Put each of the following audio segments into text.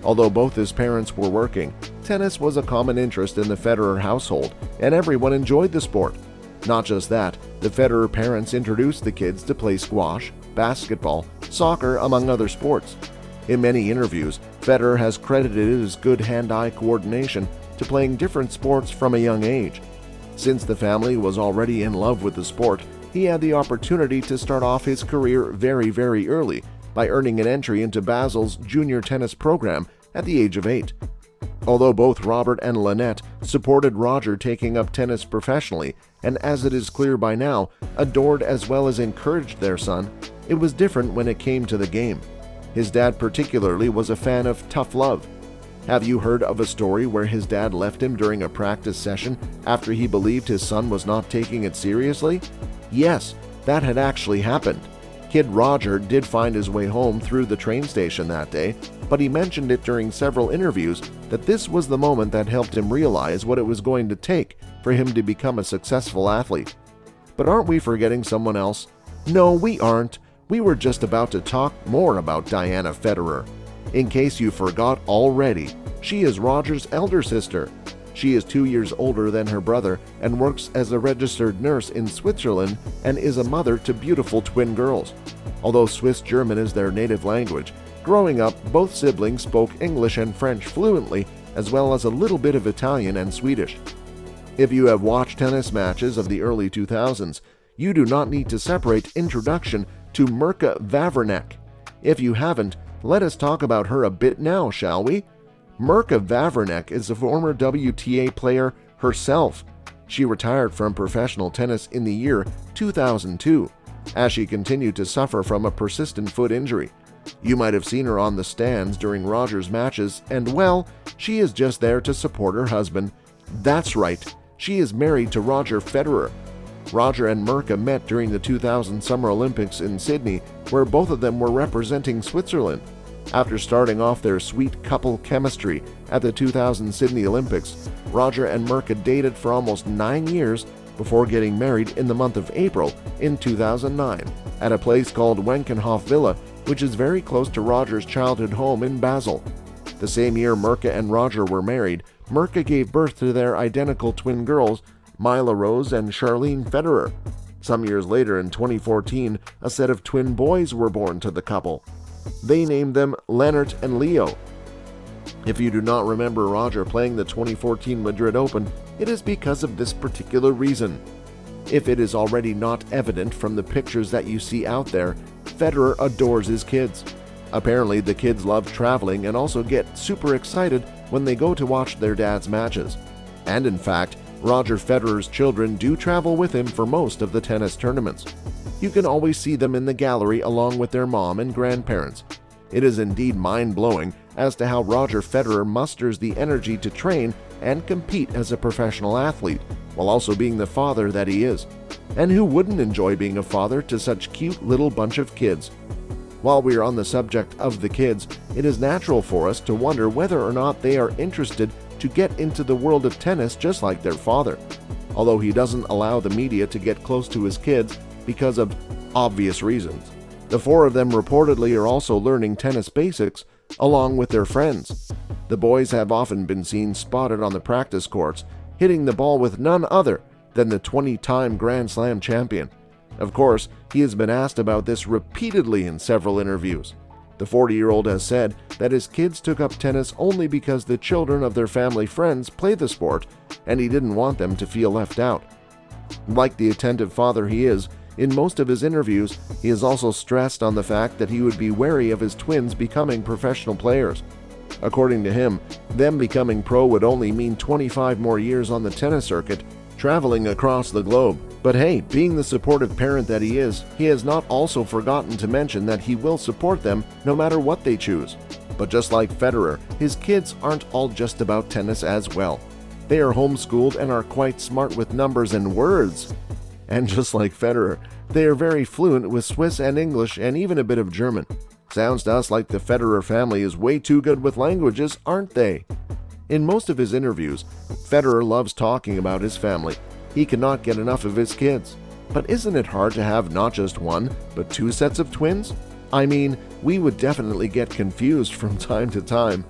Although both his parents were working, tennis was a common interest in the Federer household, and everyone enjoyed the sport. Not just that, the Federer parents introduced the kids to play squash, basketball, soccer, among other sports. In many interviews, Federer has credited his good hand-eye coordination to playing different sports from a young age. Since the family was already in love with the sport, he had the opportunity to start off his career very early by earning an entry into Bazel's junior tennis program at the age of 8. Although both Robert and Lynette supported Roger taking up tennis professionally, and as it is clear by now, adored as well as encouraged their son, it was different when it came to the game. His dad particularly was a fan of tough love. Have you heard of a story where his dad left him during a practice session after he believed his son was not taking it seriously? Yes, that had actually happened. Kid Roger did find his way home through the train station that day, but he mentioned it during several interviews that this was the moment that helped him realize what it was going to take for him to become a successful athlete. But aren't we forgetting someone else? No, we aren't. We were just about to talk more about Diana Federer. In case you forgot already, she is Roger's elder sister. She is 2 years older than her brother and works as a registered nurse in Switzerland and is a mother to beautiful twin girls. Although Swiss German is their native language, growing up, both siblings spoke English and French fluently, as well as a little bit of Italian and Swedish. If you have watched tennis matches of the early 2000s, you do not need to separate introduction to Mirka Vavrnek. If you haven't, let us talk about her a bit now, shall we? Mirka Vavrnek is a former WTA player herself. She retired from professional tennis in the year 2002, as she continued to suffer from a persistent foot injury. You might have seen her on the stands during Roger's matches, and well, she is just there to support her husband. That's right, she is married to Roger Federer. Roger and Mirka met during the 2000 Summer Olympics in Sydney, where both of them were representing Switzerland. After starting off their sweet couple chemistry at the 2000 Sydney Olympics, Roger and Mirka dated for almost 9 years before getting married in the month of April in 2009 at a place called Wenkenhof Villa, which is very close to Roger's childhood home in Bazel. The same year Mirka and Roger were married, Mirka gave birth to their identical twin girls, MYLA Rose and CHARLENE Federer. Some years later, in 2014, a set of twin boys were born to the couple. They named them LENNART and Leo. If you do not remember Roger playing the 2014 Madrid Open, it is because of this particular reason. If it is already not evident from the pictures that you see out there, Federer adores his kids. Apparently, the kids love traveling and also get super excited when they go to watch their dad's matches. And in fact, Roger Federer's children do travel with him for most of the tennis tournaments. You can always see them in the gallery along with their mom and grandparents. It is indeed mind-blowing as to how Roger Federer musters the energy to train and compete as a professional athlete, while also being the father that he is. And who wouldn't enjoy being a father to such cute little bunch of kids? While we are on the subject of the kids, it is natural for us to wonder whether or not they are interested to get into the world of tennis just like their father. Although he doesn't allow the media to get close to his kids because of obvious reasons. The four of them reportedly are also learning tennis basics along with their friends. The boys have often been seen spotted on the practice courts, hitting the ball with none other than the 20-time Grand Slam champion. Of course, he has been asked about this repeatedly in several interviews. The 40-year-old has said that his kids took up tennis only because the children of their family friends play the sport, and he didn't want them to feel left out. Like the attentive father he is, in most of his interviews, he has also stressed on the fact that he would be wary of his twins becoming professional players. According to him, them becoming pro would only mean 25 more years on the tennis circuit, traveling across the globe. But hey, being the supportive parent that he is, he has not also forgotten to mention that he will support them no matter what they choose. But just like Federer, his kids aren't all just about tennis as well. They are homeschooled and are quite smart with numbers and words. And just like Federer, they are very fluent with Swiss and English and even a bit of German. Sounds to us like the Federer family is way too good with languages, aren't they? In most of his interviews, Federer loves talking about his family. He cannot get enough of his kids. But isn't it hard to have not just one, but two sets of twins? I mean, we would definitely get confused from time to time.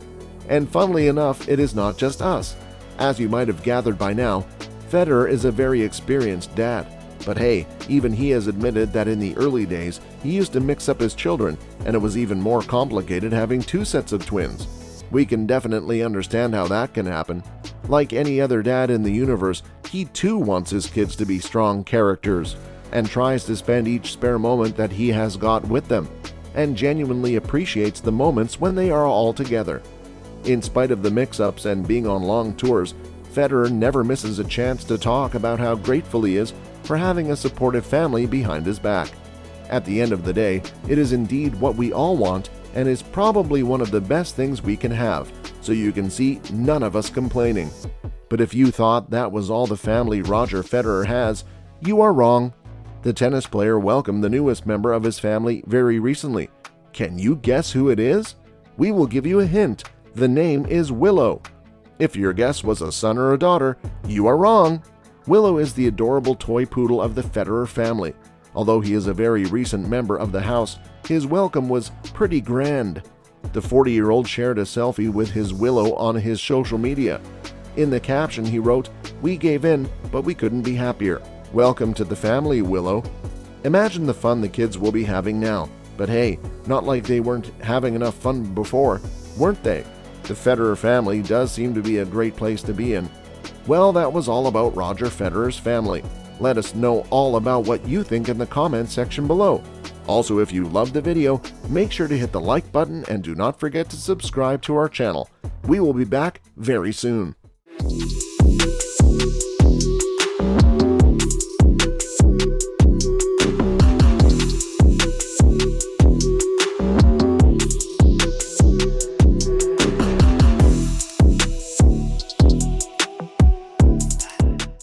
And funnily enough, it is not just us. As you might have gathered by now, Federer is a very experienced dad. But hey, even he has admitted that in the early days, he used to mix up his children, and it was even more complicated having two sets of twins. We can definitely understand how that can happen. Like any other dad in the universe, he too wants his kids to be strong characters, and tries to spend each spare moment that he has got with them, and genuinely appreciates the moments when they are all together. In spite of the mix-ups and being on long tours, Federer never misses a chance to talk about how grateful he is for having a supportive family behind his back. At the end of the day, it is indeed what we all want and is probably one of the best things we can have, so you can see none of us complaining. But if you thought that was all the family Roger Federer has, you are wrong. The tennis player welcomed the newest member of his family very recently. Can you guess who it is? We will give you a hint. The name is Willow. If your guess was a son or a daughter, you are wrong. Willow is the adorable toy poodle of the Federer family. Although he is a very recent member of the house, his welcome was pretty grand. The 40-year-old shared a selfie with his Willow on his social media. In the caption, he wrote, "We gave in, but we couldn't be happier. Welcome to the family, Willow." Imagine the fun the kids will be having now. But hey, not like they weren't having enough fun before, weren't they? The Federer family does seem to be a great place to be in. Well, that was all about Roger Federer's family. Let us know all about what you think in the comments section below. Also, if you loved the video, make sure to hit the like button and do not forget to subscribe to our channel. We will be back very soon.